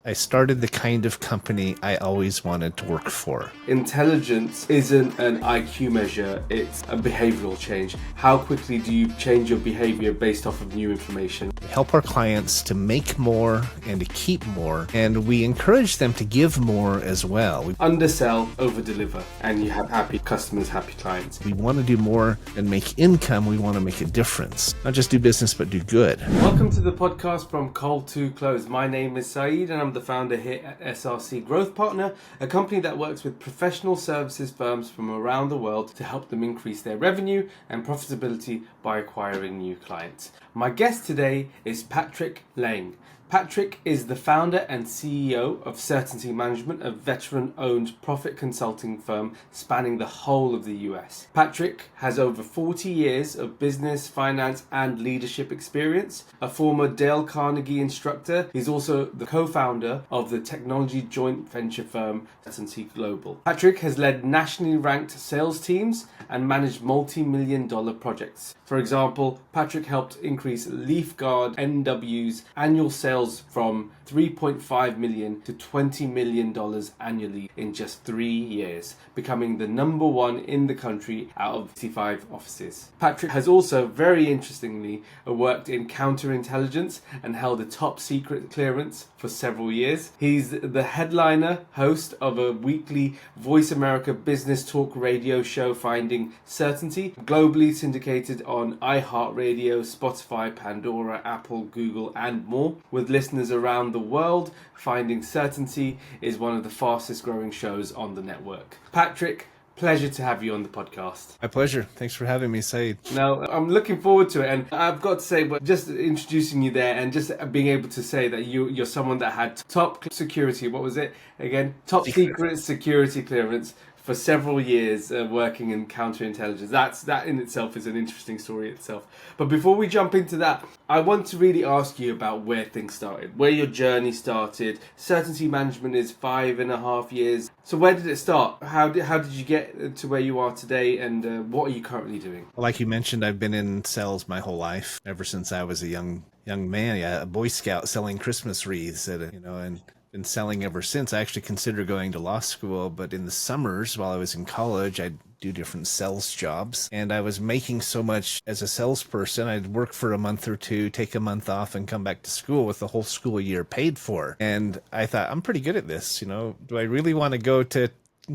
I started the kind of company I always wanted to work for. Intelligence isn't an IQ measure, it's a behavioral change. How quickly do you change your behavior based off of new information? We help our clients to make more and to keep more, and we encourage them to give more as well. Undersell, over-deliver, and you have happy customers, happy clients. We want to do more than make income, we want to make a difference. Not just do business, but do good. Welcome to the podcast From Cold to Close. My name is Saeed and I'm the founder here at SRC Growth Partner, a company that works with professional services firms from around the world to help them increase their revenue and profitability by acquiring new clients. My guest today is Patrick Laing. Patrick is the founder and CEO of Certainty Management, a veteran-owned profit consulting firm spanning the whole of the US. Patrick has over 40 years of business, finance, and leadership experience. A former Dale Carnegie instructor, he's also the co-founder of the technology joint venture firm Certainty Global. Patrick has led nationally ranked sales teams and managed multi-million-dollar projects. For example, Patrick helped increase LeafGuard NW's annual sales from $3.5 million to $20 million annually in just 3 years, becoming the number one in the country out of 55 offices. Patrick has also, very interestingly, worked in counterintelligence and held a top secret clearance for several years. He's the headliner host of a weekly VoiceAmerica Business talk radio show, Finding Certainty, globally syndicated on iHeartRadio, Spotify, Pandora, Apple, Google, and more. With listeners around the world, Finding Certainty is one of the fastest growing shows on the network. Patrick, pleasure to have you on the podcast. My pleasure. Thanks for having me, Saeed. Now, I'm looking forward to it, and I've got to say, but just introducing you there and just being able to say that you're someone that had top security, what was it again? Top secret security clearance for several years working in counterintelligence. That in itself is an interesting story itself. But before we jump into that, I want to really ask you about where things started, where your journey started. Certainty Management is 5.5 years. So where did it start? How did you get to where you are today, and what are you currently doing? Like you mentioned, I've been in sales my whole life, ever since I was a young man, a Boy Scout selling Christmas wreaths, and been selling ever since. I actually considered going to law school, but in the summers while I was in college, I'd do different sales jobs, and I was making so much as a salesperson. I'd work for a month or two, take a month off, and come back to school with the whole school year paid for. And I thought, I'm pretty good at this. Do I really want to go to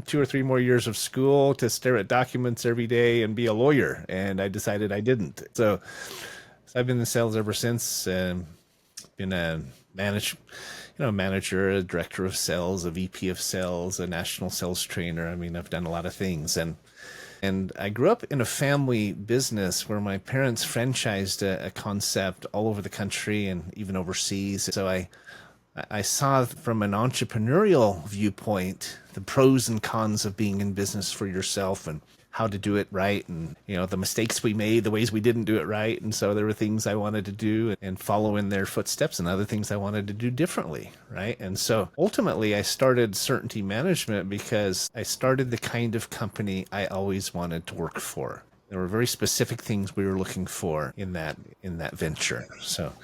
2 or 3 more years of school to stare at documents every day and be a lawyer? And I decided I didn't. So I've been in sales ever since. Been a manager, a director of sales, a VP of sales, a national sales trainer. I mean, I've done a lot of things. And I grew up in a family business where my parents franchised a concept all over the country and even overseas. So I saw from an entrepreneurial viewpoint the pros and cons of being in business for yourself and how to do it right, and the mistakes we made, the ways we didn't do it right. And so there were things I wanted to do and follow in their footsteps, and other things I wanted to do differently, right? And so ultimately I started Certainty Management because I started the kind of company I always wanted to work for. There were very specific things we were looking for in that venture. So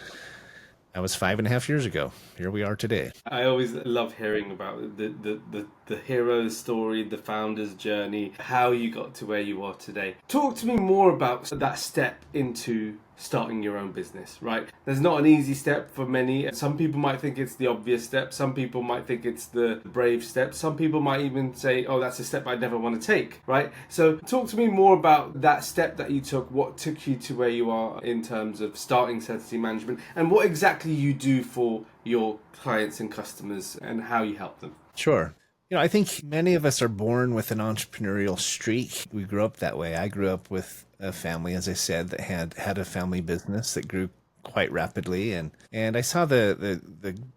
that was 5.5 years ago. Here we are today. I always love hearing about the hero's story, the founder's journey, how you got to where you are today. Talk to me more about that step into starting your own business, right? There's not an easy step for many. Some people might think it's the obvious step. Some people might think it's the brave step. Some people might even say, oh, that's a step I'd never want to take, right? So talk to me more about that step that you took, what took you to where you are in terms of starting Certainty Management, and what exactly you do for your clients and customers and how you help them. Sure. I think many of us are born with an entrepreneurial streak. We grew up that way. I grew up with a family, as I said, that had a family business that grew quite rapidly. And I saw the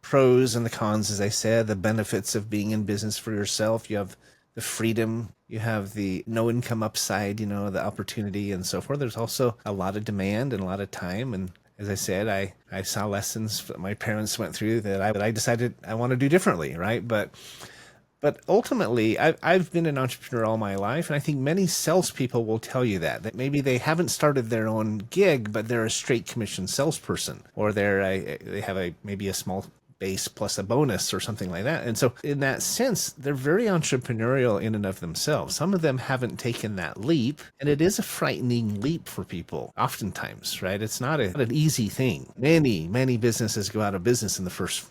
pros and the cons, as I said, the benefits of being in business for yourself. You have the freedom, you have the no income upside, the opportunity and so forth. There's also a lot of demand and a lot of time. And as I said, I saw lessons that my parents went through that I decided I want to do differently, right? But ultimately, I've been an entrepreneur all my life, and I think many salespeople will tell you that maybe they haven't started their own gig, but they're a straight commission salesperson, or they have maybe a small base plus a bonus or something like that. And so in that sense, they're very entrepreneurial in and of themselves. Some of them haven't taken that leap, and it is a frightening leap for people oftentimes, right? It's not an easy thing. Many businesses go out of business in the first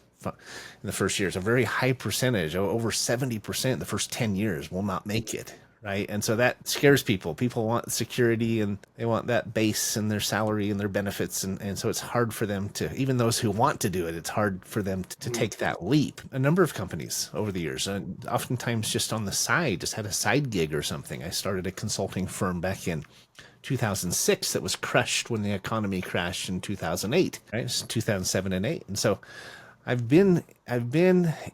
years. A very high percentage, over 70%, the first 10 years will not make it. Right. And so that scares people. People want security and they want that base and their salary and their benefits. And so it's hard for them to, even those who want to do it, it's hard for them to take that leap. A number of companies over the years, oftentimes just on the side, just had a side gig or something. I started a consulting firm back in 2006 that was crushed when the economy crashed in 2008, right? It's 2007 and 8. And so I've been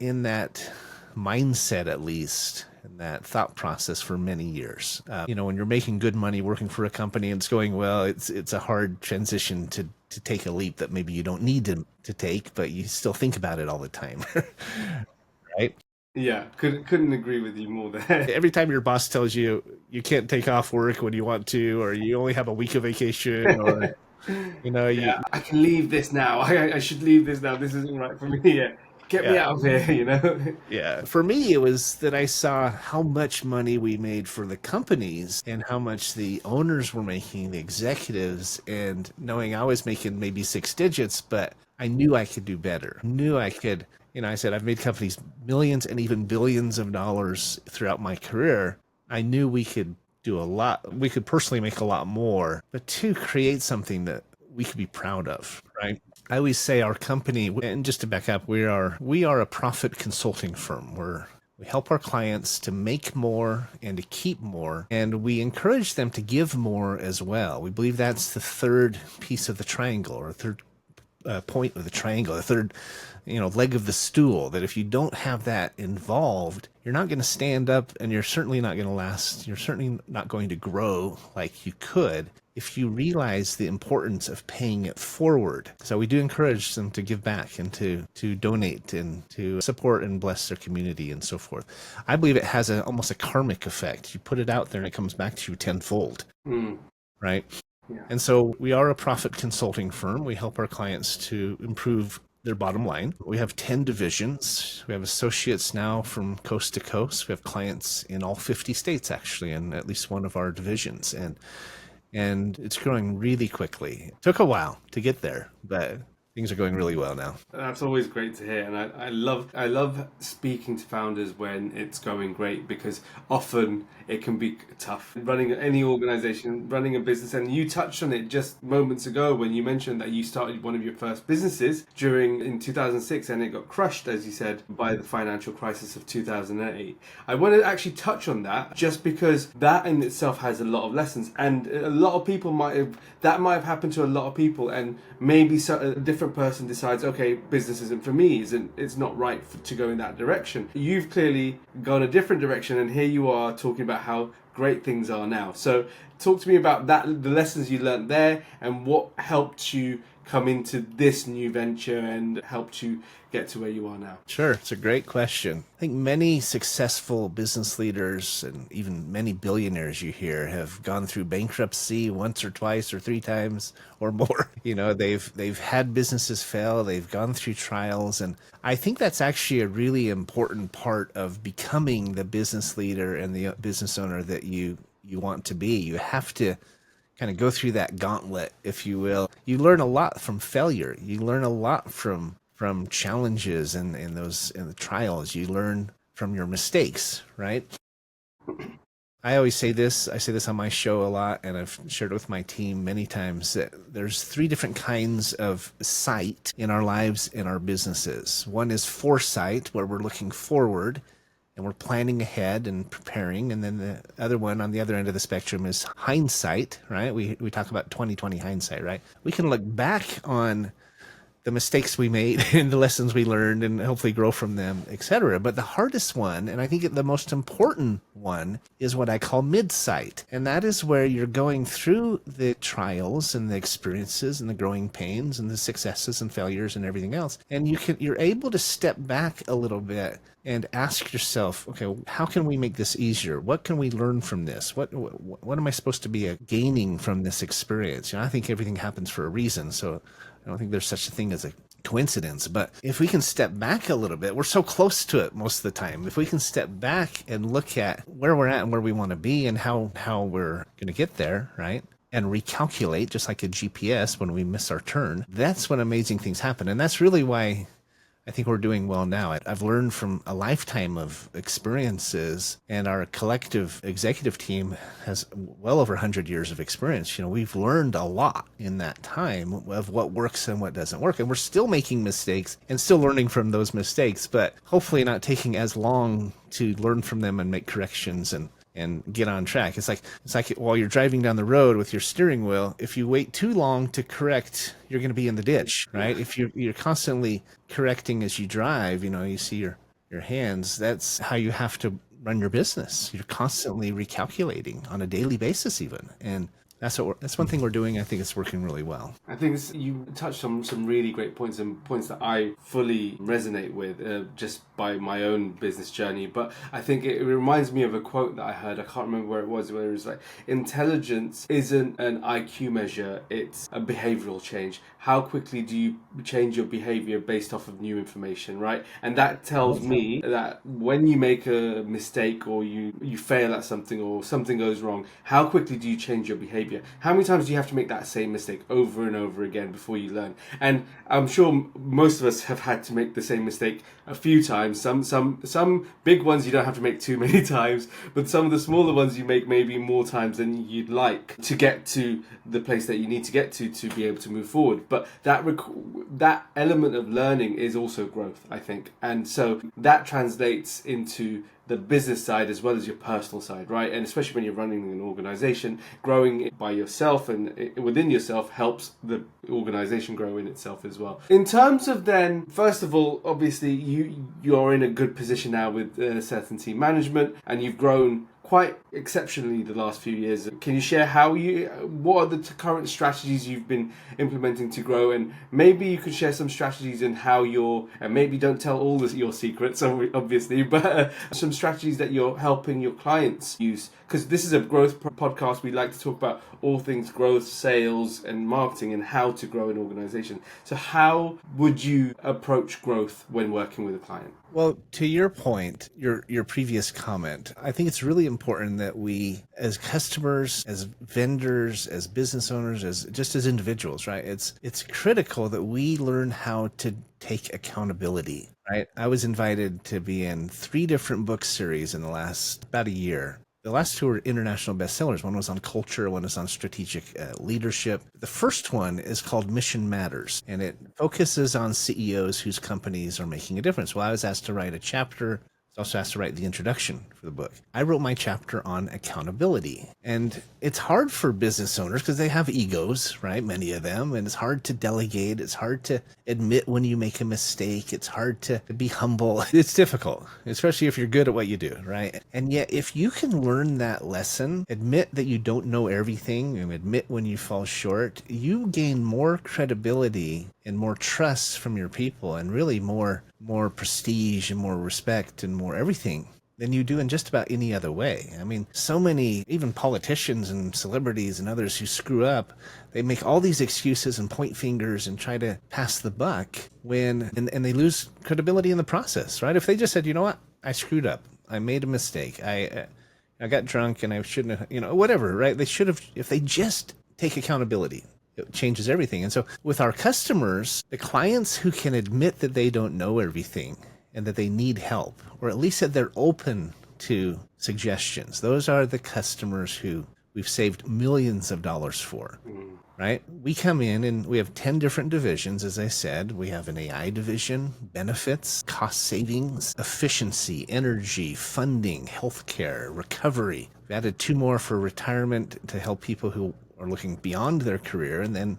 in that mindset, at least, and that thought process for many years. When you're making good money working for a company and it's going well, it's a hard transition to take a leap that maybe you don't need to take, but you still think about it all the time, right? Yeah, couldn't agree with you more there. Every time your boss tells you you can't take off work when you want to, or you only have a week of vacation, or I can leave this now. I should leave this now. This isn't right for me. Yeah. Get me out of here, Yeah. For me, it was that I saw how much money we made for the companies and how much the owners were making, the executives, and knowing I was making maybe 6 digits, but I knew I could do better. I knew I could, I said, I've made companies millions and even billions of dollars throughout my career. I knew we could do a lot. We could personally make a lot more, but to create something that we could be proud of, right? I always say our company, and just to back up, we are a profit consulting firm. We help our clients to make more and to keep more, and we encourage them to give more as well. We believe that's the third piece of the triangle, or third point of the triangle, the third leg of the stool, that if you don't have that involved, you're not going to stand up, and you're certainly not going to last. You're certainly not going to grow like you could if you realize the importance of paying it forward. So we do encourage them to give back and to donate and to support and bless their community and so forth. I believe it has almost a karmic effect. You put it out there and it comes back to you tenfold, right? Yeah. And so we are a profit consulting firm. We help our clients to improve their bottom line. We have 10 divisions. We have associates now from coast to coast. We have clients in all 50 states, actually, in at least one of our divisions. And it's growing really quickly. It took a while to get there, but things are going really well now. That's always great to hear, and I love speaking to founders when it's going great, because often it can be tough running any organization, running a business. And you touched on it just moments ago when you mentioned that you started one of your first businesses in 2006, and it got crushed, as you said, by the financial crisis of 2008. I want to actually touch on that, just because that in itself has a lot of lessons, and a lot of people might have happened to a lot of people, and maybe a different person decides, okay, business isn't for me, it's not right to go in that direction. You've clearly gone a different direction, and here you are talking about how great things are now. So talk to me about that, the lessons you learned there, and what helped you come into this new venture and helped you get to where you are now. Sure, it's a great question. I think many successful business leaders and even many billionaires you hear have gone through bankruptcy once or twice or 3 times or more. They've had businesses fail, they've gone through trials, and I think that's actually a really important part of becoming the business leader and the business owner that you want to be. You have to kind of go through that gauntlet, if you will. You learn a lot from failure. You learn a lot from challenges and the trials. You learn from your mistakes, right? I always say this. I say this on my show a lot, and I've shared it with my team many times, that there's 3 different kinds of sight in our lives, in our businesses. One is foresight, where we're looking forward and we're planning ahead and preparing. And then the other one on the other end of the spectrum is hindsight, right? We talk about 20/20 hindsight, right? We can look back on the mistakes we made and the lessons we learned and hopefully grow from them, etc. But the hardest one, and I think the most important one, is what I call mid-sight. And that is where you're going through the trials and the experiences and the growing pains and the successes and failures and everything else. And you're able to step back a little bit and ask yourself, okay, how can we make this easier? What can we learn from this? What am I supposed to be gaining from this experience? I think everything happens for a reason. So I don't think there's such a thing as a coincidence. But if we can step back a little bit, we're so close to it most of the time. If we can step back and look at where we're at and where we want to be and how we're going to get there, right? And recalculate, just like a GPS when we miss our turn, that's when amazing things happen. And that's really why I think we're doing well now. I've learned from a lifetime of experiences, and our collective executive team has well over 100 years of experience. We've learned a lot in that time of what works and what doesn't work. And we're still making mistakes and still learning from those mistakes, but hopefully not taking as long to learn from them and make corrections and get on track. It's like while you're driving down the road with your steering wheel, if you wait too long to correct, you're going to be in the ditch, right? If you're constantly correcting as you drive, you see your hands, that's how you have to run your business. You're constantly recalculating on a daily basis even. And that's one thing we're doing. I think it's working really well. I think you touched on some really great points and points that I fully resonate with just by my own business journey. But I think it reminds me of a quote that I heard. I can't remember where it was like, intelligence isn't an IQ measure, it's a behavioral change. How quickly do you change your behavior based off of new information, right? And that tells me that when you make a mistake or you fail at something or something goes wrong, how quickly do you change your behavior? How many times do you have to make that same mistake over and over again before you learn? And I'm sure most of us have had to make the same mistake a few times. Some big ones you don't have to make too many times, but some of the smaller ones you make maybe more times than you'd like to get to the place that you need to get to be able to move forward. But that element of learning is also growth, I think. And so that translates into the business side as well as your personal side, right? And especially when you're running an organization, growing it by yourself and within yourself helps the organization grow in itself as well. In terms of then, first of all, obviously you're in a good position now with certainty management, and you've grown quite exceptionally the last few years. Can you share what are the current strategies you've been implementing to grow? And maybe you could share some strategies in how and maybe don't tell all your secrets, obviously, but some strategies that you're helping your clients use. Because this is a growth podcast. We like to talk about all things growth, sales, and marketing, and how to grow an organization. So how would you approach growth when working with a client? Well, to your point, your previous comment, I think it's really important that we, as customers, as vendors, as business owners, as individuals, right? It's critical that we learn how to take accountability, right? I was invited to be in 3 different book series in the last about a year. The last 2 were international bestsellers. One was on culture, one was on strategic leadership. The first one is called Mission Matters, and it focuses on CEOs whose companies are making a difference. Well, I was asked to write a chapter. I was also asked to write the introduction for the book. I wrote my chapter on accountability. And it's hard for business owners because they have egos, right? Many of them. And it's hard to delegate. It's hard to admit when you make a mistake. It's hard to be humble. It's difficult, especially if you're good at what you do, right? And yet, if you can learn that lesson, admit that you don't know everything, and admit when you fall short, you gain more credibility and more trust from your people, and really more prestige and more respect and more everything than you do in just about any other way. I mean, so many, even politicians and celebrities and others who screw up, they make all these excuses and point fingers and try to pass the buck and they lose credibility in the process, right? If they just said, you know what, I screwed up, I made a mistake, I got drunk and I shouldn't have, whatever, right? They should have, if they just take accountability, it changes everything. And so with our customers, the clients who can admit that they don't know everything and that they need help, or at least that they're open to suggestions, those are the customers who we've saved millions of dollars for, right? We come in and we have 10 different divisions, as I said. We have an AI division, benefits, cost savings, efficiency, energy, funding, healthcare, recovery. We added 2 more for retirement to help people who are looking beyond their career. And then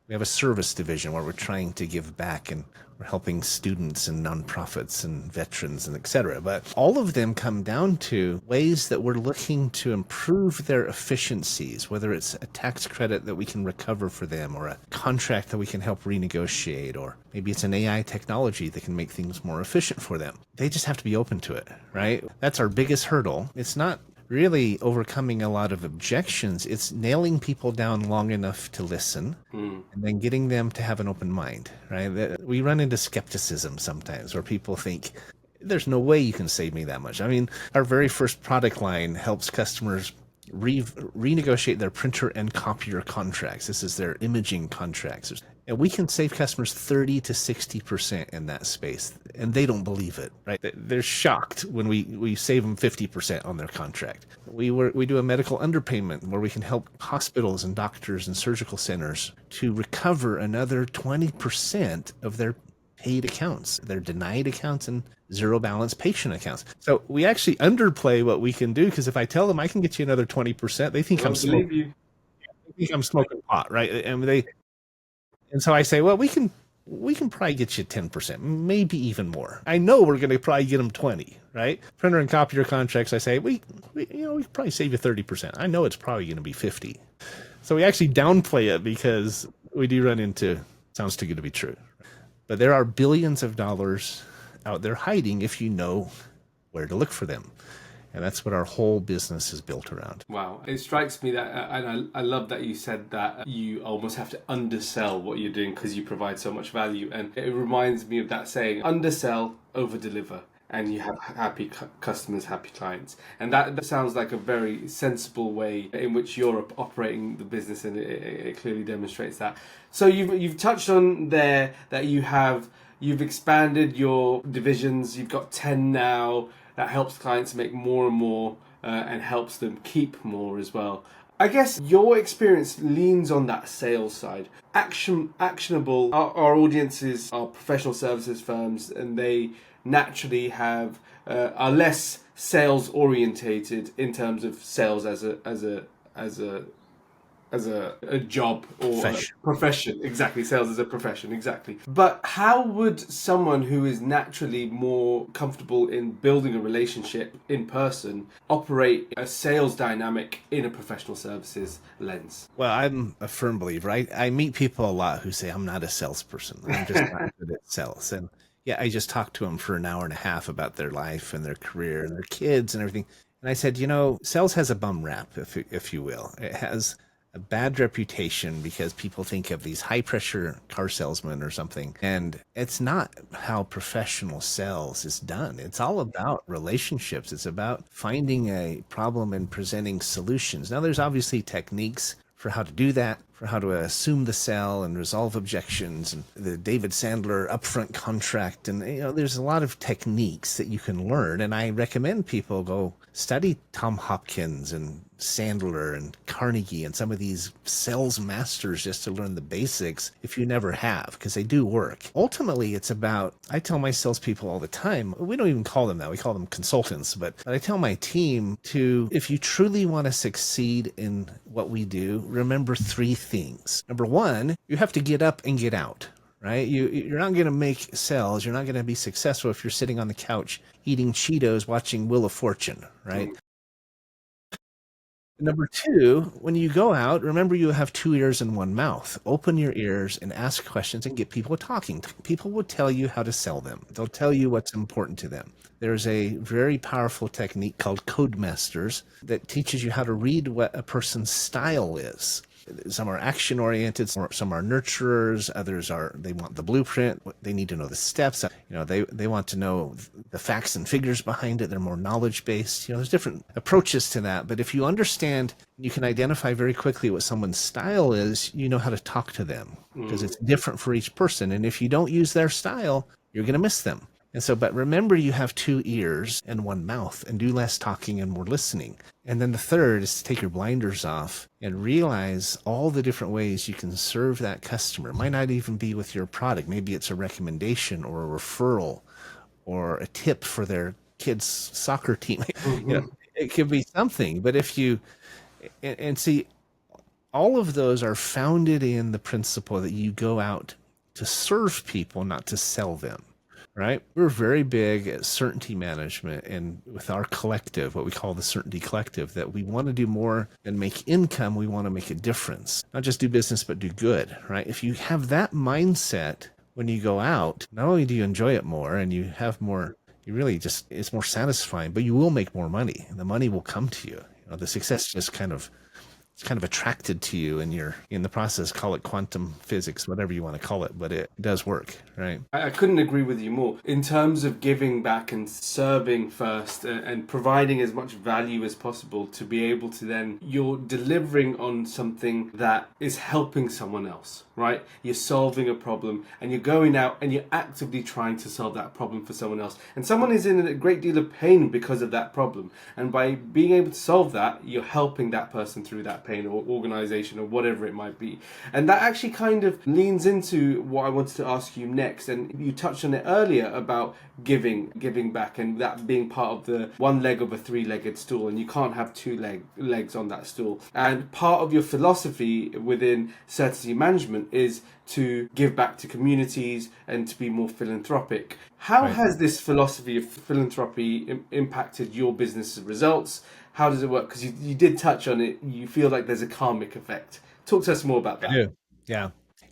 we have a service division where we're trying to give back and we're helping students and nonprofits and veterans and et cetera. But all of them come down to ways that we're looking to improve their efficiencies, whether it's a tax credit that we can recover for them or a contract that we can help renegotiate, or maybe it's an AI technology that can make things more efficient for them. They just have to be open to it, right? That's our biggest hurdle. It's not really overcoming a lot of objections. It's nailing people down long enough to listen and then getting them to have an open mind, right? We run into skepticism sometimes where people think, there's no way you can save me that much. I mean, our very first product line helps customers renegotiate their printer and copier contracts. This is their imaging contracts. And we can save customers 30 to 60% in that space. And they don't believe it, right? They're shocked when we save them 50% on their contract. We do a medical underpayment where we can help hospitals and doctors and surgical centers to recover another 20% of their paid accounts, their denied accounts, and zero balance patient accounts. So we actually underplay what we can do, because if I tell them I can get you another 20%, they think I'm smoking. They think I'm smoking pot, right? And so I say, well, we can probably get you 10%, maybe even more. I know we're going to probably get them 20, right? Printer and copier contracts, I say, we can probably save you 30%. I know it's probably going to be 50. So we actually downplay it because we do run into, sounds too good to be true. But there are billions of dollars out there hiding if you know where to look for them. And that's what our whole business is built around. Wow. It strikes me that, and I love that you said that you almost have to undersell what you're doing because you provide so much value. And it reminds me of that saying, undersell, over-deliver. And you have happy customers, happy clients. And that sounds like a very sensible way in which you're operating the business, and it clearly demonstrates that. So you've touched on there that you've expanded your divisions. You've got 10 now. That helps clients make more and more and helps them keep more as well. I guess your experience leans on that sales side. Actionable. Our audiences are professional services firms, and they naturally are less sales orientated in terms of sales as a job or a profession. Exactly, sales as a profession, exactly. But how would someone who is naturally more comfortable in building a relationship in person operate a sales dynamic in a professional services lens? Well, I'm a firm believer. I meet people a lot who say, I'm not a salesperson. I'm just not good at sales. And yeah, I just talked to them for an hour and a half about their life and their career and their kids and everything. And I said, sales has a bum rap, if you will. It has a bad reputation because people think of these high pressure car salesmen or something. And it's not how professional sales is done. It's all about relationships. It's about finding a problem and presenting solutions. Now, there's obviously techniques for how to do that, for how to assume the sell and resolve objections, and the David Sandler upfront contract. And, there's a lot of techniques that you can learn. And I recommend people go study Tom Hopkins and Sandler and Carnegie and some of these sales masters just to learn the basics if you never have, because they do work. Ultimately, it's about, I tell my salespeople all the time, we don't even call them that, we call them consultants, but I tell my team to, if you truly want to succeed in what we do, remember three things. Number one, you have to get up and get out. Right? You're not going to make sales. You're not going to be successful if you're sitting on the couch eating Cheetos, watching Wheel of Fortune, right? Number two, when you go out, remember you have 2 ears and 1 mouth. Open your ears and ask questions and get people talking. People will tell you how to sell them. They'll tell you what's important to them. There's a very powerful technique called Code Masters that teaches you how to read what a person's style is. Some are action-oriented, some are nurturers, others they want the blueprint, they need to know the steps, they want to know the facts and figures behind it, they're more knowledge-based. There's different approaches to that, but if you understand, you can identify very quickly what someone's style is, you know how to talk to them, because it's different for each person, and if you don't use their style, you're going to miss them. And so, but remember you have 2 ears and 1 mouth, and do less talking and more listening. And then the third is to take your blinders off and realize all the different ways you can serve that customer. It might not even be with your product. Maybe it's a recommendation or a referral or a tip for their kids' soccer team. It could be something. But if you, and see, all of those are founded in the principle that you go out to serve people, not to sell them. Right? We're very big at certainty management, and with our collective, what we call the Certainty Collective, that we want to do more than make income. We want to make a difference, not just do business, but do good, right? If you have that mindset when you go out, not only do you enjoy it more and you have more, you really just, it's more satisfying, but you will make more money and the money will come to you. The success just it's kind of attracted to you, and you're in the process. Call it quantum physics, whatever you want to call it, but it does work, right? I couldn't agree with you more. In terms of giving back and serving first and providing as much value as possible to be able to then, you're delivering on something that is helping someone else, right? You're solving a problem and you're going out and you're actively trying to solve that problem for someone else. And someone is in a great deal of pain because of that problem. And by being able to solve that, you're helping that person through that pain or organization or whatever it might be. And that actually kind of leans into what I wanted to ask you next. And you touched on it earlier about giving back, and that being part of the one leg of a three-legged stool, and you can't have two legs on that stool. And part of your philosophy within certainty management is to give back to communities and to be more philanthropic. How has this philosophy of philanthropy impacted your business results? How does it work? Because you did touch on it. You feel like there's a karmic effect. Talk to us more about that. I do. Yeah.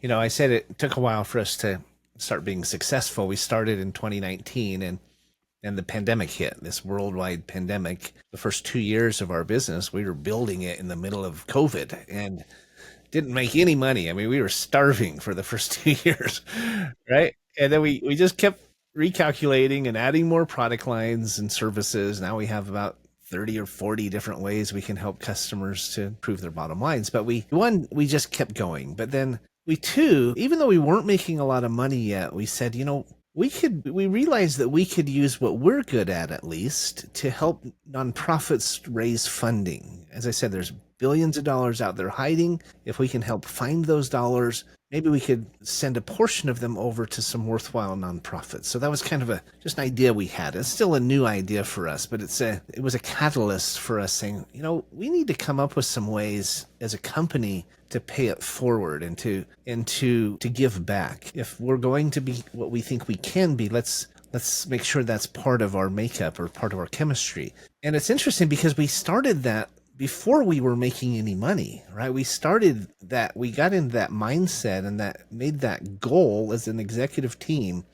I said it took a while for us to start being successful. We started in 2019 and the pandemic hit, this worldwide pandemic. The first 2 years of our business, we were building it in the middle of COVID and didn't make any money. I mean, we were starving for the first 2 years, right? And then we just kept recalculating and adding more product lines and services. Now we have about 30 or 40 different ways we can help customers to improve their bottom lines. But we just kept going. But then even though we weren't making a lot of money yet, we said, we realized that we could use what we're good at least, to help nonprofits raise funding. As I said, there's billions of dollars out there hiding. If we can help find those dollars, maybe we could send a portion of them over to some worthwhile nonprofits. So that was kind of just an idea we had. It's still a new idea for us, but it was a catalyst for us saying, we need to come up with some ways as a company to pay it forward and to give back. If we're going to be what we think we can be, let's make sure that's part of our makeup or part of our chemistry. And it's interesting because we started that before we were making any money, right? We started that, we got into that mindset and that made that goal as an executive team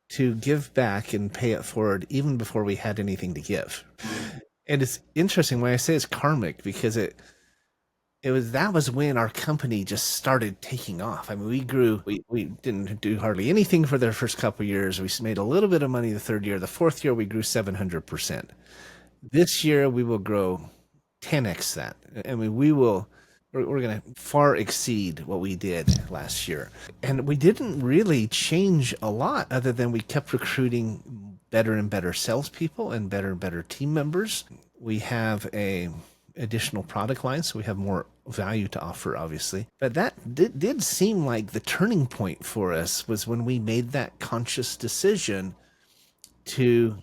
to give back and pay it forward even before we had anything to give. And it's interesting when I say it's karmic, because that was when our company just started taking off. I mean, we grew, we didn't do hardly anything for the first couple of years. We made a little bit of money the third year. The fourth year, we grew 700%. This year, we will grow 10x that. I mean, we're going to far exceed what we did last year. And we didn't really change a lot other than we kept recruiting better and better salespeople and better team members. We have additional product lines, so we have more value to offer, obviously. But that did seem like the turning point for us was when we made that conscious decision to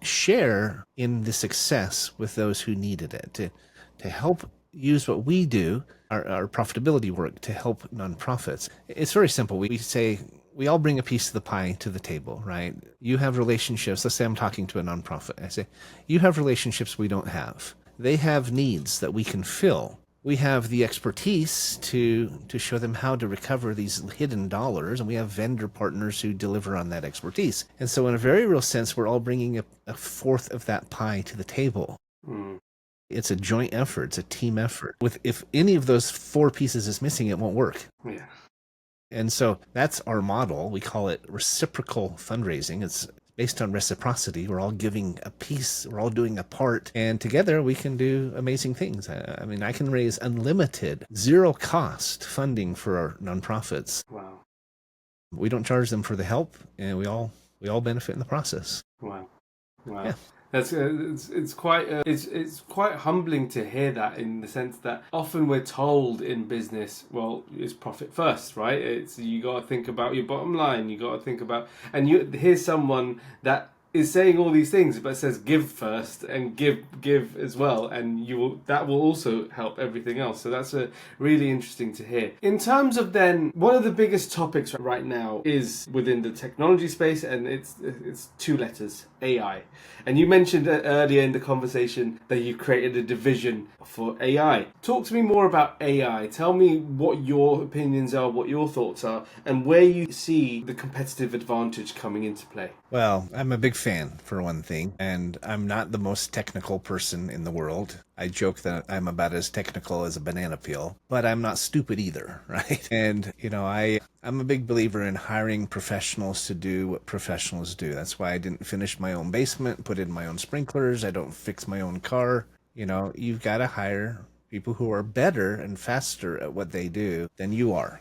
share in the success with those who needed it, to help use what we do, our profitability work, to help nonprofits. It's very simple. We say we all bring a piece of the pie to the table, right? You have relationships. Let's say I'm talking to a nonprofit. I say, you have relationships we don't have. They have needs that we can fill. We have the expertise to show them how to recover these hidden dollars, and we have vendor partners who deliver on that expertise. And so in a very real sense, we're all bringing a fourth of that pie to the table. It's a joint effort. It's a team effort. If any of those four pieces is missing, it won't work. Yeah. And so that's our model. We call it reciprocal fundraising. It's based on reciprocity. We're all giving a piece, we're all doing a part, and together we can do amazing things. I mean, I can raise unlimited, zero cost funding for our nonprofits. Wow. We don't charge them for the help, and we all benefit in the process. Wow. Yeah. That's it's quite humbling to hear that, in the sense that often we're told in business, well, it's profit first, right? It's, you got to think about your bottom line. You got to think about, and here's someone that is saying all these things, but says give first and give as well, and that will also help everything else. So that's really interesting to hear. In terms of then, one of the biggest topics right now is within the technology space, and it's two letters, AI. And you mentioned earlier in the conversation that you created a division for AI. Talk to me more about AI. Tell me what your opinions are, what your thoughts are, and where you see the competitive advantage coming into play. Well, I'm a big fan, for one thing, and I'm not the most technical person in the world. I joke that I'm about as technical as a banana peel, but I'm not stupid either, right? And, I'm a big believer in hiring professionals to do what professionals do. That's why I didn't finish my own basement, put in my own sprinklers. I don't fix my own car. You've got to hire people who are better and faster at what they do than you are.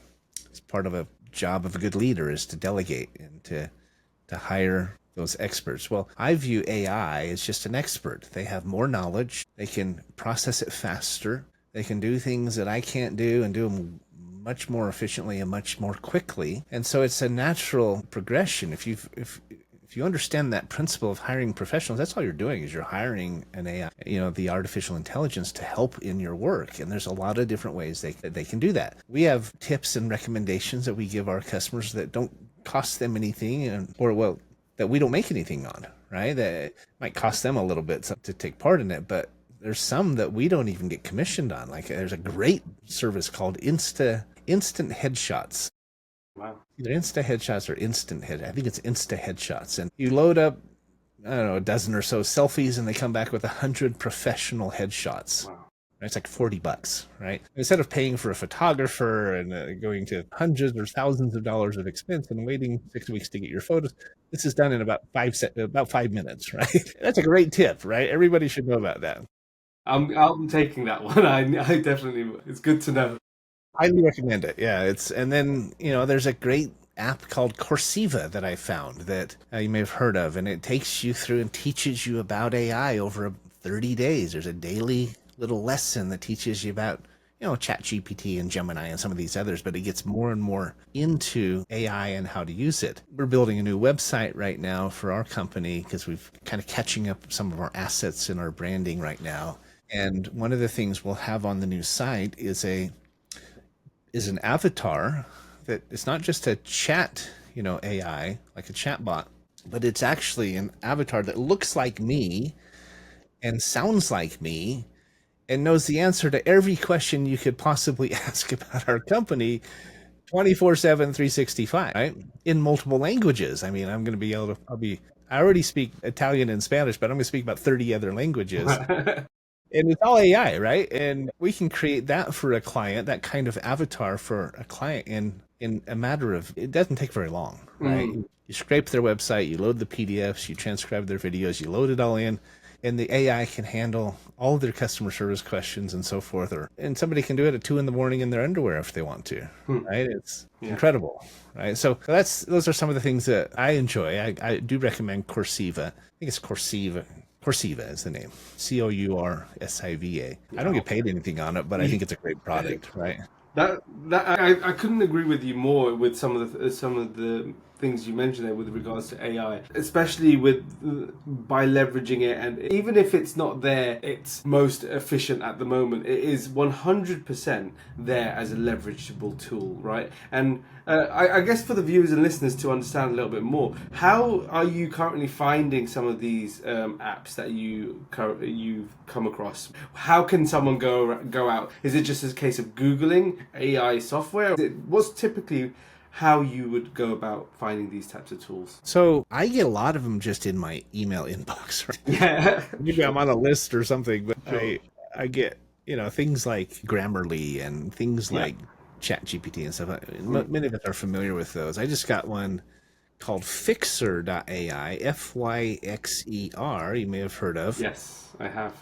It's part of a job of a good leader is to delegate and to hire those experts. Well, I view AI as just an expert. They have more knowledge. They can process it faster. They can do things that I can't do and do them much more efficiently and much more quickly. And so it's a natural progression. If you understand that principle of hiring professionals, that's all you're doing is you're hiring an AI, the artificial intelligence to help in your work. And there's a lot of different ways they can do that. We have tips and recommendations that we give our customers that don't cost them anything that we don't make anything on, right? That might cost them a little bit to take part in it, but there's some that we don't even get commissioned on. Like there's a great service called Instant Headshots. Wow. Either Insta Headshots or Instant Head. I think it's Insta Headshots. And you load up, I don't know, a dozen or so selfies and they come back with 100 professional headshots. Wow. It's like $40, right? Instead of paying for a photographer and going to hundreds or thousands of dollars of expense and waiting 6 weeks to get your photos, this is done in about 5 minutes, right? That's a great tip, right? Everybody should know about that. I'm taking that one. I definitely, it's good to know. Highly recommend it. Yeah, and then, there's a great app called Coursera that I found that you may have heard of, and it takes you through and teaches you about AI over 30 days. There's a daily little lesson that teaches you about, ChatGPT and Gemini and some of these others, but it gets more and more into AI and how to use it. We're building a new website right now for our company because we've kind of catching up some of our assets in our branding right now. And one of the things we'll have on the new site is an avatar that it's not just a chat, AI, like a chat bot, but it's actually an avatar that looks like me and sounds like me and knows the answer to every question you could possibly ask about our company 24/7, 365, right? In multiple languages. I mean, I'm going to be able to, I already speak Italian and Spanish, but I'm going to speak about 30 other languages. And it's all AI, right? And we can create that for a client, that kind of avatar for a client in a matter of, it doesn't take very long, right? You scrape their website, you load the PDFs, you transcribe their videos, you load it all in, and the AI can handle all of their customer service questions and so forth. And somebody can do it at 2 a.m. in their underwear if they want to, right? It's incredible, right? So those are some of the things that I enjoy. I do recommend Coursera. I think it's Coursera. Coursera is the name. Coursiva. I don't get paid anything on it, but I think it's a great product, right? That I couldn't agree with you more with some of the things you mentioned there with regards to AI, especially by leveraging it. And even if it's not there, it's most efficient at the moment. It is 100% there as a leverageable tool, right? And I guess for the viewers and listeners to understand a little bit more, how are you currently finding some of these apps that you've come across? How can someone go out? Is it just a case of Googling AI software? What's typically how you would go about finding these types of tools? So I get a lot of them just in my email inbox. Right? Yeah. Maybe I'm on a list or something, but Sure. I get, things like Grammarly and things like ChatGPT and stuff. Many of us are familiar with those. I just got one called Fixer.ai, Fyxer, you may have heard of. Yes, I have.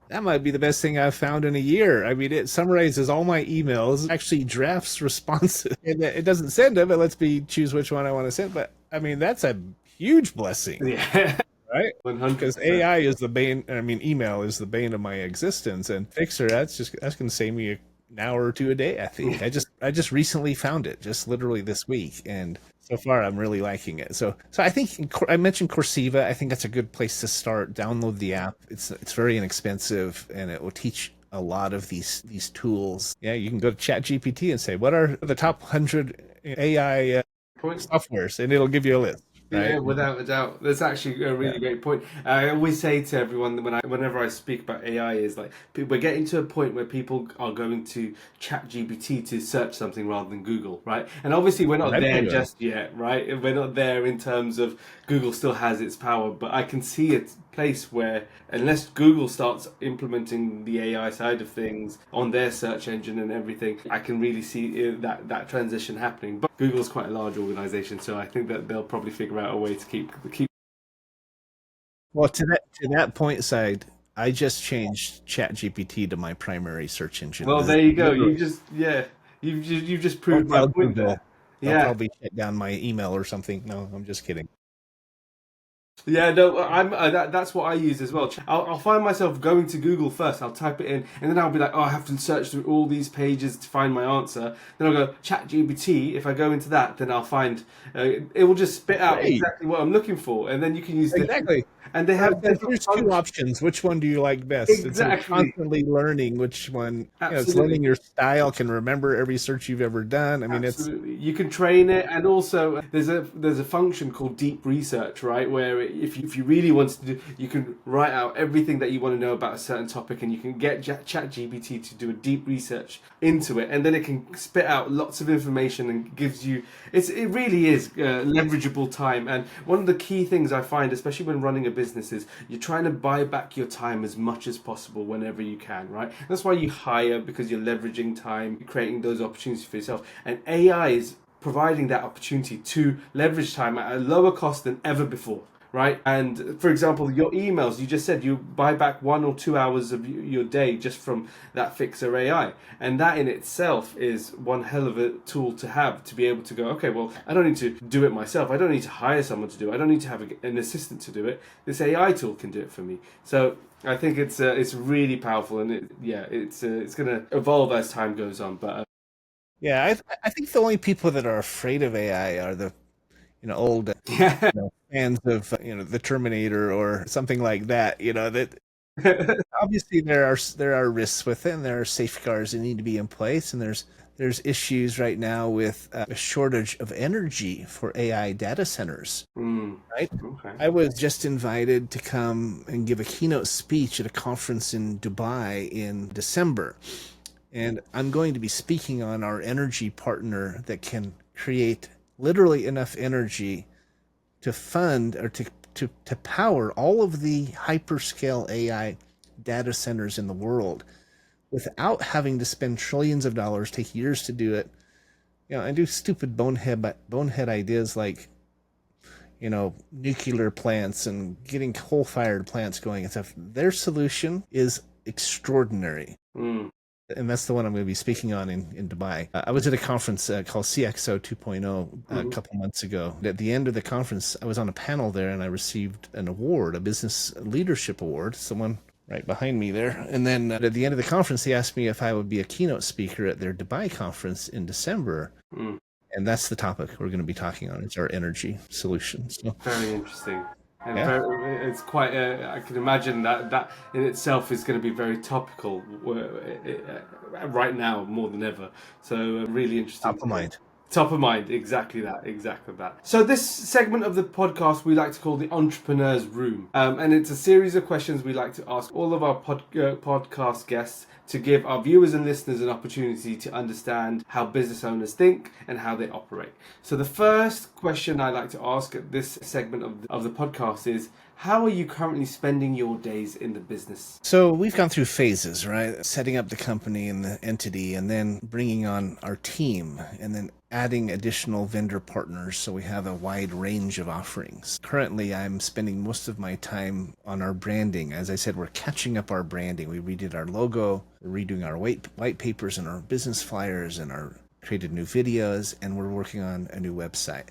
That might be the best thing I've found in a year. I mean, it summarizes all my emails, actually drafts responses, and it doesn't send them. It lets me choose which one I want to send. But I mean, that's a huge blessing. Yeah. Right? 100%. Because AI is the bane, email is the bane of my existence. And Fixer, that's going to save me an hour or two a day, I think. I just recently found it, just literally this week. And so far, I'm really liking it. So I think I mentioned Coursera. I think that's a good place to start. Download the app. It's very inexpensive, and it will teach a lot of these tools. Yeah, you can go to ChatGPT and say, what are the top 100 AI softwares? And it'll give you a list. Yeah, right? without a doubt. That's actually a Yeah. really great point. I always say to everyone that whenever I speak about AI is like we're getting to a point where people are going to chat GPT to search something rather than Google, right? And obviously we're not there Everywhere. just yet, right? We're not there in terms of Google still has its power, but I can see a place where unless Google starts implementing the AI side of things on their search engine and everything, I can really see that transition happening. But Google's quite a large organization, so I think that they'll probably figure out a way to keep. Well, to that point side, I just changed ChatGPT to my primary search engine. Well, there you go. Literally. You've just Don't proved my tell point there. Google. They'll Yeah. probably shut down my email or something. No, I'm just kidding. Yeah, no, that's what I use as well. I'll find myself going to Google first. I'll type it in, and then I'll be like, oh, I have to search through all these pages to find my answer. Then I'll go ChatGPT. If I go into that, then I'll find it will just spit out Great. exactly what I'm looking for, and then you can use different. Exactly. And they So it have says, different here's two functions. options. Which one do you like best? It's Exactly, constantly learning which one. It's absolutely. learning your style. Can remember every search you've ever done. I mean, it's Absolutely, you can train it, and also there's a function called deep research, right? Where if you really want to do, you can write out everything that you want to know about a certain topic, and you can get ChatGPT to do a deep research into it, and then it can spit out lots of information and gives you. It really is leverageable time, and one of the key things I find, especially when running a business, is you're trying to buy back your time as much as possible whenever you can, right? That's why you hire, because you're leveraging time, creating those opportunities for yourself. And AI is providing that opportunity to leverage time at a lower cost than ever before, right? And for example, your emails, you just said you buy back 1 or 2 hours of your day just from that fixer AI. And that in itself is one hell of a tool to have, to be able to go, okay, well, I don't need to do it myself. I don't need to hire someone to do it. I don't need to have an assistant to do it. This AI tool can do it for me. So I think it's really powerful, and it's going to evolve as time goes on. But yeah. I think the only people that are afraid of AI are the old yeah, fans of the Terminator or something like that. That obviously there are risks with it, and there are safeguards that need to be in place, and there's issues right now with a shortage of energy for AI data centers. Right? Okay. I was just invited to come and give a keynote speech at a conference in Dubai in December. And I'm going to be speaking on our energy partner that can create literally enough energy to fund or to power all of the hyperscale AI data centers in the world without having to spend trillions of dollars, take years to do it, and do stupid bonehead ideas like nuclear plants and getting coal-fired plants going and stuff. Their solution is extraordinary. Mm. And that's the one I'm going to be speaking on in Dubai. I was at a conference called CXO 2.0 a Mhm. couple months ago. At the end of the conference, I was on a panel there, and I received an award, a business leadership award. Someone right behind me there. And then at the end of the conference, they asked me if I would be a keynote speaker at their Dubai conference in December. Mm. And that's the topic we're going to be talking on. It's our energy solutions. So, Very interesting. And yeah. it's quite. I can imagine that in itself is going to be very topical right now more than ever. So really Top interesting of to mind. top of mind, exactly that, exactly that. So this segment of the podcast we like to call the Entrepreneur's Room, and it's a series of questions we like to ask all of our podcast guests to give our viewers and listeners an opportunity to understand how business owners think and how they operate. So the first question I like to ask at this segment of the podcast is, how are you currently spending your days in the business? So we've gone through phases, right? Setting up the company and the entity, and then bringing on our team, and then adding additional vendor partners so we have a wide range of offerings. Currently, I'm spending most of my time on our branding. As I said, we're catching up our branding. We redid our logo, we're redoing our white papers and our business flyers and our created new videos, and we're working on a new website.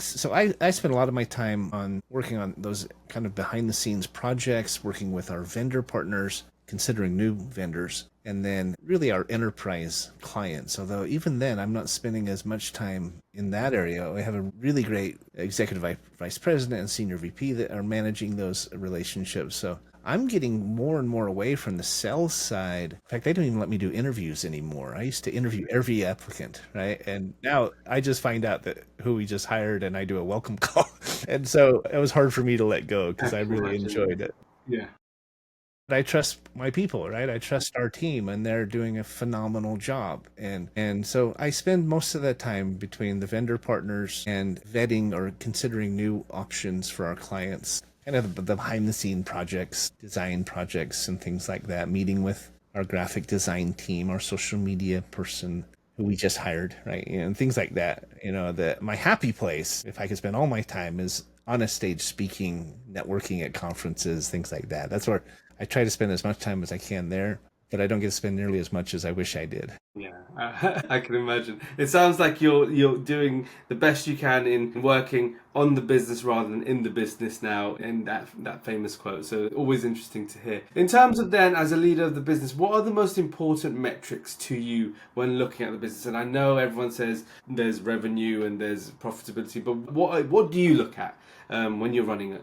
So I spend a lot of my time on working on those kind of behind the scenes projects, working with our vendor partners, considering new vendors, and then really our enterprise clients. Although even then, I'm not spending as much time in that area. We have a really great executive vice president and senior VP that are managing those relationships. So I'm getting more and more away from the sales side. In fact, they don't even let me do interviews anymore. I used to interview every applicant, right? And now I just find out that who we just hired and I do a welcome call. And so it was hard for me to let go because I really enjoyed it. Yeah. I trust my people, right? I trust our team and they're doing a phenomenal job. And so I spend most of the time between the vendor partners and vetting or considering new options for our clients. Kind of the behind the scene projects, design projects and things like that, meeting with our graphic design team, our social media person who we just hired, right? And things like that. My happy place, if I could spend all my time, is on a stage speaking, networking at conferences, things like that. That's where I try to spend as much time as I can there, but I don't get to spend nearly as much as I wish I did. Yeah, I can imagine. It sounds like you're doing the best you can in working on the business rather than in the business now, in that famous quote. So always interesting to hear. In terms of then, as a leader of the business, what are the most important metrics to you when looking at the business? And I know everyone says there's revenue and there's profitability, but what do you look at when you're running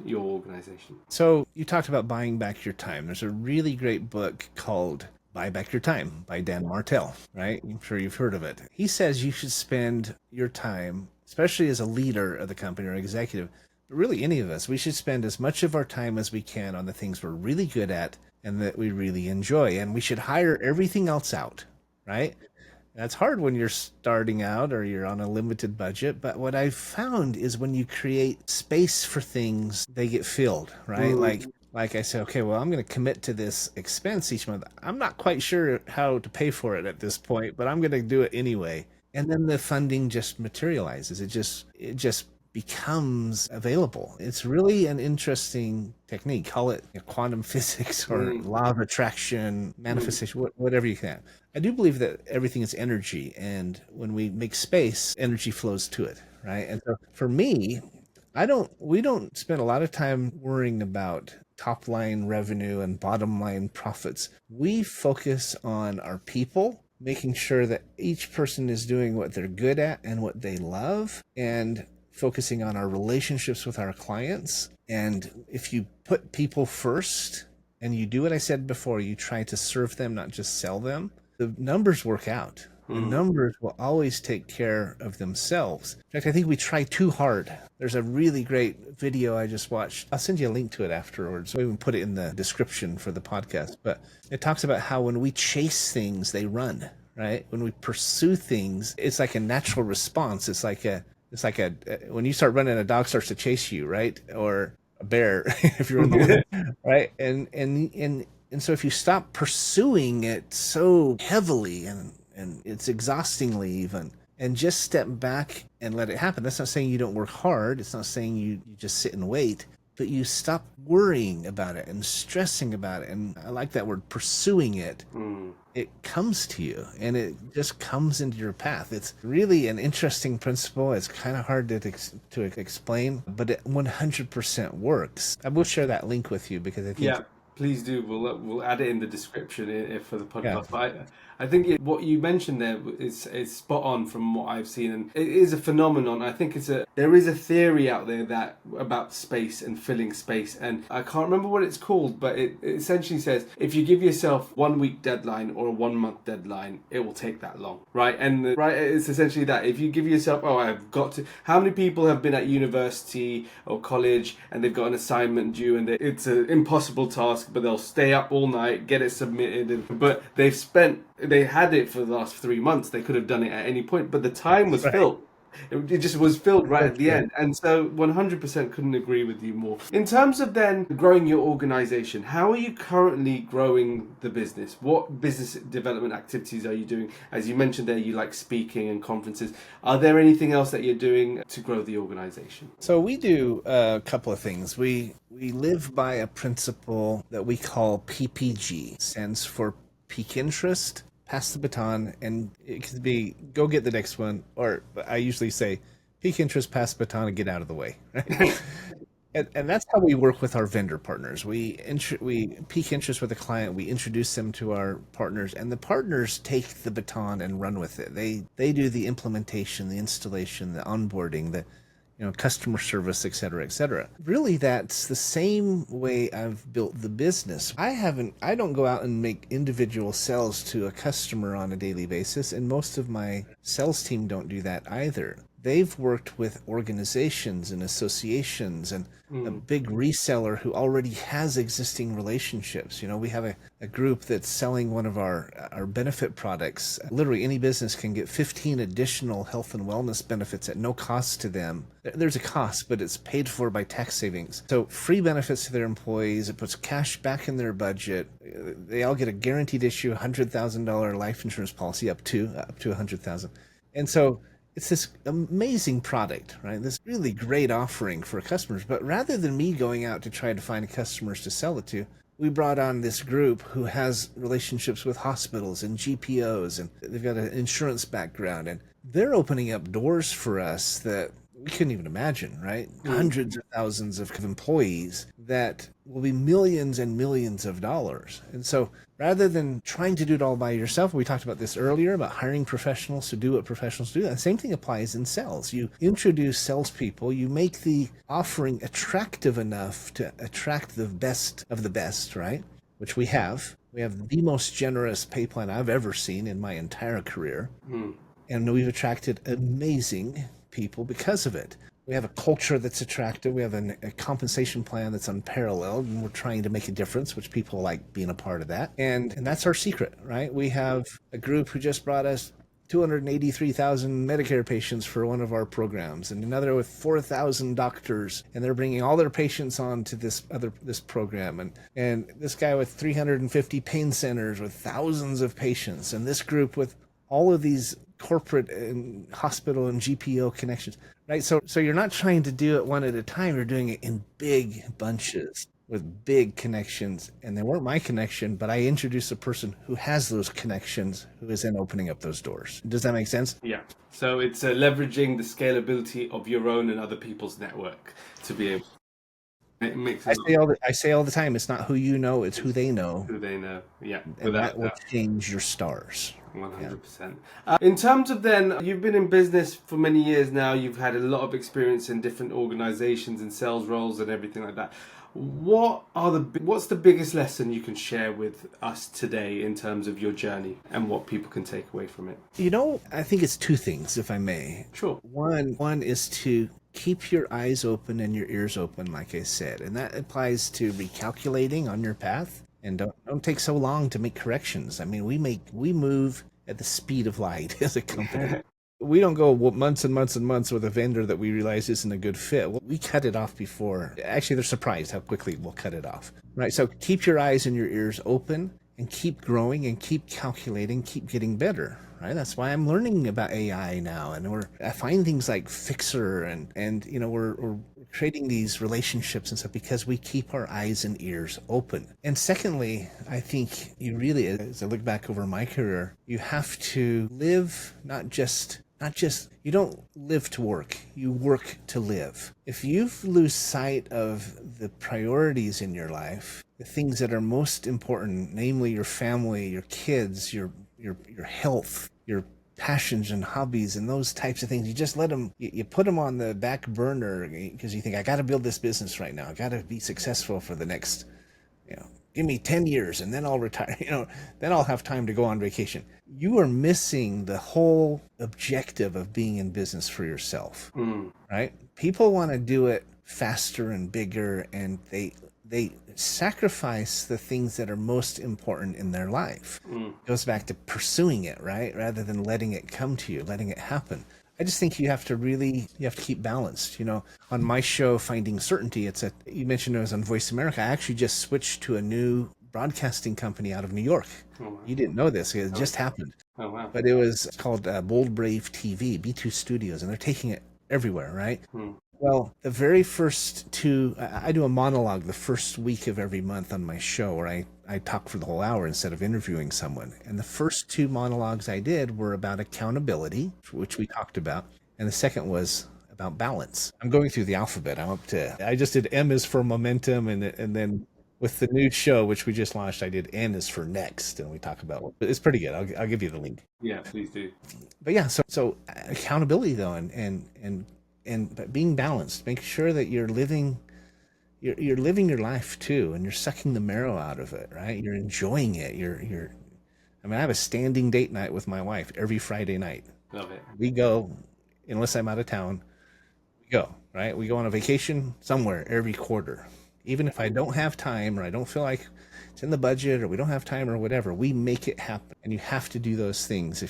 your organization? So you talked about buying back your time. There's a really great book called Buy Back Your Time by Dan Martell, right? I'm sure you've heard of it. He says you should spend your time, especially as a leader of the company or executive, but really any of us, we should spend as much of our time as we can on the things we're really good at and that we really enjoy. And we should hire everything else out, right? That's hard when you're starting out or you're on a limited budget. But what I've found is when you create space for things, they get filled, right? Like I said, okay, well, I'm going to commit to this expense each month. I'm not quite sure how to pay for it at this point, but I'm going to do it anyway. And then the funding just materializes. It just becomes available. It's really an interesting technique. Call it quantum physics or law of attraction, manifestation, whatever you can. I do believe that everything is energy. And when we make space, energy flows to it, right? And so for me, we don't spend a lot of time worrying about top line revenue and bottom line profits. We focus on our people, making sure that each person is doing what they're good at and what they love, and focusing on our relationships with our clients. And if you put people first and you do what I said before, you try to serve them, not just sell them, the numbers work out. The numbers will always take care of themselves. In fact, I think we try too hard. There's a really great video I just watched. I'll send you a link to it afterwards. We can put it in the description for the podcast. But it talks about how when we chase things, they run, right? When we pursue things, it's like a natural response. It's like when you start running, a dog starts to chase you, right? Or a bear if you're in the wind, right? And so if you stop pursuing it so heavily and it's exhaustingly even, and just step back and let it happen. That's not saying you don't work hard. It's not saying you just sit and wait, but you stop worrying about it and stressing about it. And I like that word, pursuing it. It comes to you and it just comes into your path. It's really an interesting principle. It's kind of hard to explain, but it 100% works. I will share that link with you because I think... Yeah, please do. We'll add it in the description for the podcast. Yeah. But I think what you mentioned there is spot on from what I've seen, and it is a phenomenon. I think there is a theory out there about space and filling space, and I can't remember what it's called, but it essentially says if you give yourself 1 week deadline or a 1 month deadline, it will take that long, right? And it's essentially that if you give yourself, I've got to. How many people have been at university or college and they've got an assignment due and it's an impossible task, but they'll stay up all night, get it submitted, but they had it for the last 3 months. They could have done it at any point, but the time was filled. It just was filled right at the end. And so 100% couldn't agree with you more. In terms of then growing your organization, how are you currently growing the business? What business development activities are you doing? As you mentioned there, you like speaking and conferences. Are there anything else that you're doing to grow the organization? So we do a couple of things. We live by a principle that we call PPG, stands for peak interest, pass the baton, and it could be go get the next one, or I usually say peak interest, pass the baton, and get out of the way. Right? And that's how we work with our vendor partners. We pique interest with a client, we introduce them to our partners, and the partners take the baton and run with it. They do the implementation, the installation, the onboarding, the customer service, et cetera, et cetera. Really, that's the same way I've built the business. I don't go out and make individual sales to a customer on a daily basis, and most of my sales team don't do that either. They've worked with organizations and associations and a big reseller who already has existing relationships. We have a group that's selling one of our benefit products. Literally any business can get 15 additional health and wellness benefits at no cost to them. There's a cost, but it's paid for by tax savings. So free benefits to their employees. It puts cash back in their budget. They all get a guaranteed issue $100,000 life insurance policy up to 100,000. And so it's this amazing product, right? This really great offering for customers. But rather than me going out to try to find customers to sell it to, we brought on this group who has relationships with hospitals and GPOs, and they've got an insurance background, and they're opening up doors for us that we couldn't even imagine, right? Hundreds of thousands of employees that will be millions and millions of dollars. And so rather than trying to do it all by yourself, we talked about this earlier about hiring professionals to do what professionals do. The same thing applies in sales. You introduce salespeople, you make the offering attractive enough to attract the best of the best, right? Which we have. We have the most generous pay plan I've ever seen in my entire career. And we've attracted amazing people because of it. We have a culture that's attractive. We have a compensation plan that's unparalleled, and we're trying to make a difference, which people like being a part of that. And that's our secret, right? We have a group who just brought us 283,000 Medicare patients for one of our programs, and another with 4,000 doctors, and they're bringing all their patients on to this program. And this guy with 350 pain centers with thousands of patients, and this group with all of these corporate and hospital and GPO connections, right? So you're not trying to do it one at a time. You're doing it in big bunches with big connections. And they weren't my connection, but I introduced a person who has those connections, who is then opening up those doors. Does that make sense? Yeah. So it's leveraging the scalability of your own and other people's network to be able. It makes I say all the time, it's not who you know, it's who they know. Who they know. Yeah. And that will change your stars. 100%. In terms of then, you've been in business for many years now. You've had a lot of experience in different organizations and sales roles and everything like that. What's the biggest lesson you can share with us today in terms of your journey and what people can take away from it? I think it's two things, if I may. Sure. One is to keep your eyes open and your ears open, like I said, and that applies to recalculating on your path. And don't take so long to make corrections. I mean, we move at the speed of light as a company. We don't go months and months and months with a vendor that we realize isn't a good fit. Well, we cut it off before. Actually, they're surprised how quickly we'll cut it off. Right? So keep your eyes and your ears open and keep growing and keep calculating, keep getting better. Right? That's why I'm learning about AI now, and I find things like Fixer, and we're creating these relationships and stuff because we keep our eyes and ears open. And secondly, I think you really, as I look back over my career, you have to live not just you don't live to work, you work to live. If you lose sight of the priorities in your life, the things that are most important, namely your family, your kids, your health, your passions and hobbies and those types of things, you just let them, you put them on the back burner because you think, I got to build this business right now. I got to be successful for the next, give me 10 years and then I'll retire, then I'll have time to go on vacation. You are missing the whole objective of being in business for yourself, right? People want to do it faster and bigger, and they sacrifice the things that are most important in their life. It goes back to pursuing it, right? Rather than letting it come to you, letting it happen. I just think you have to keep balanced. On my show, Finding Certainty, you mentioned it was on Voice America. I actually just switched to a new broadcasting company out of New York. Oh, wow. You didn't know this. It just happened. Oh, wow. But it was called Bold Brave TV, B2 Studios, and they're taking it everywhere, right? Well, the very first two, I do a monologue the first week of every month on my show where I talk for the whole hour instead of interviewing someone. And the first two monologues I did were about accountability, which we talked about. And the second was about balance. I'm going through the alphabet. I just did M is for momentum, and then with the new show, which we just launched, I did N is for next, and we talk about, it's pretty good. I'll give you the link. Yeah, please do. But yeah, so accountability though, and being balanced, make sure that you're living your life too, and you're sucking the marrow out of it, right? You're enjoying it. I mean, I have a standing date night with my wife every Friday night. Love it. We go, unless I'm out of town, we go, right? We go on a vacation somewhere every quarter. Even if I don't have time, or I don't feel like it's in the budget, or we don't have time, or whatever, we make it happen. And you have to do those things.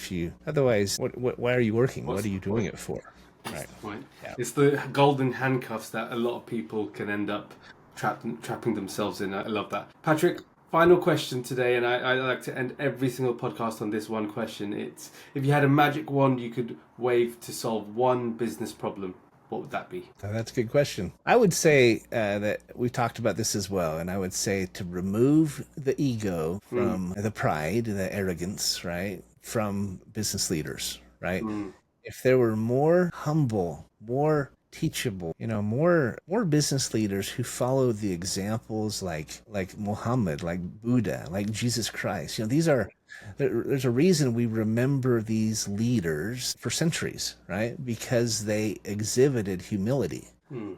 Otherwise, why are you working? What are you doing it for? That's Right. the point. Yeah. It's the golden handcuffs that a lot of people can end up trapping themselves in. I love that. Patrick, final question today, and I like to end every single podcast on this one question. It's, if you had a magic wand you could wave to solve one business problem, what would that be? That's a good question. I would say that we've talked about this as well, and I would say to remove the ego from the pride, the arrogance, right, from business leaders, right? If there were more humble, more teachable, more business leaders who follow the examples like Muhammad, like Buddha, like Jesus Christ. There's a reason we remember these leaders for centuries, right? Because they exhibited humility.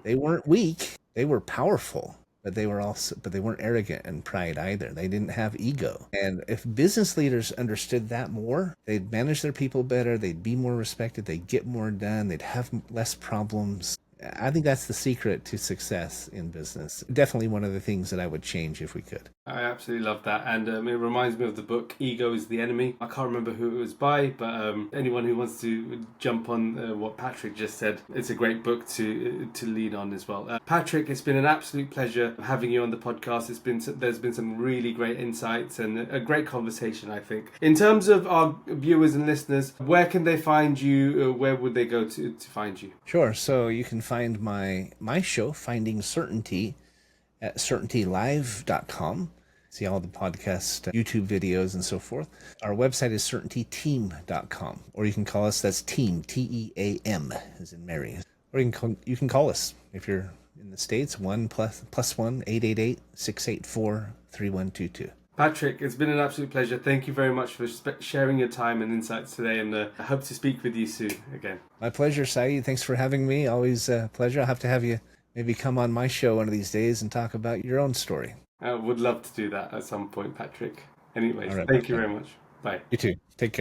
They weren't weak, they were powerful, but they weren't arrogant and pride either. They didn't have ego. And if business leaders understood that more, they'd manage their people better, they'd be more respected, they'd get more done, they'd have less problems. I think that's the secret to success in business. Definitely one of the things that I would change if we could. I absolutely love that, and it reminds me of the book Ego is the Enemy. I can't remember who it was by, but anyone who wants to jump on what Patrick just said, it's a great book to lean on as well. Patrick, it's been an absolute pleasure having you on the podcast. There's been some really great insights and a great conversation, I think. In terms of our viewers and listeners, where can they find you? Where would they go to find you? Sure. So you can find my show, Finding Certainty, at certaintylive.com. See all the podcast, YouTube videos, and so forth. Our website is certaintyteam.com, or you can call us. That's team, TEAM, as in Mary. Or you can call us if you're in the States. +1 888-684-3122. Patrick, it's been an absolute pleasure. Thank you very much for sharing your time and insights today, and I hope to speak with you soon again. My pleasure, Saeed. Thanks for having me. Always a pleasure. I'll have to have you maybe come on my show one of these days and talk about your own story. I would love to do that at some point, Patrick. Anyways, All right, thank you very much. Bye. You too. Take care.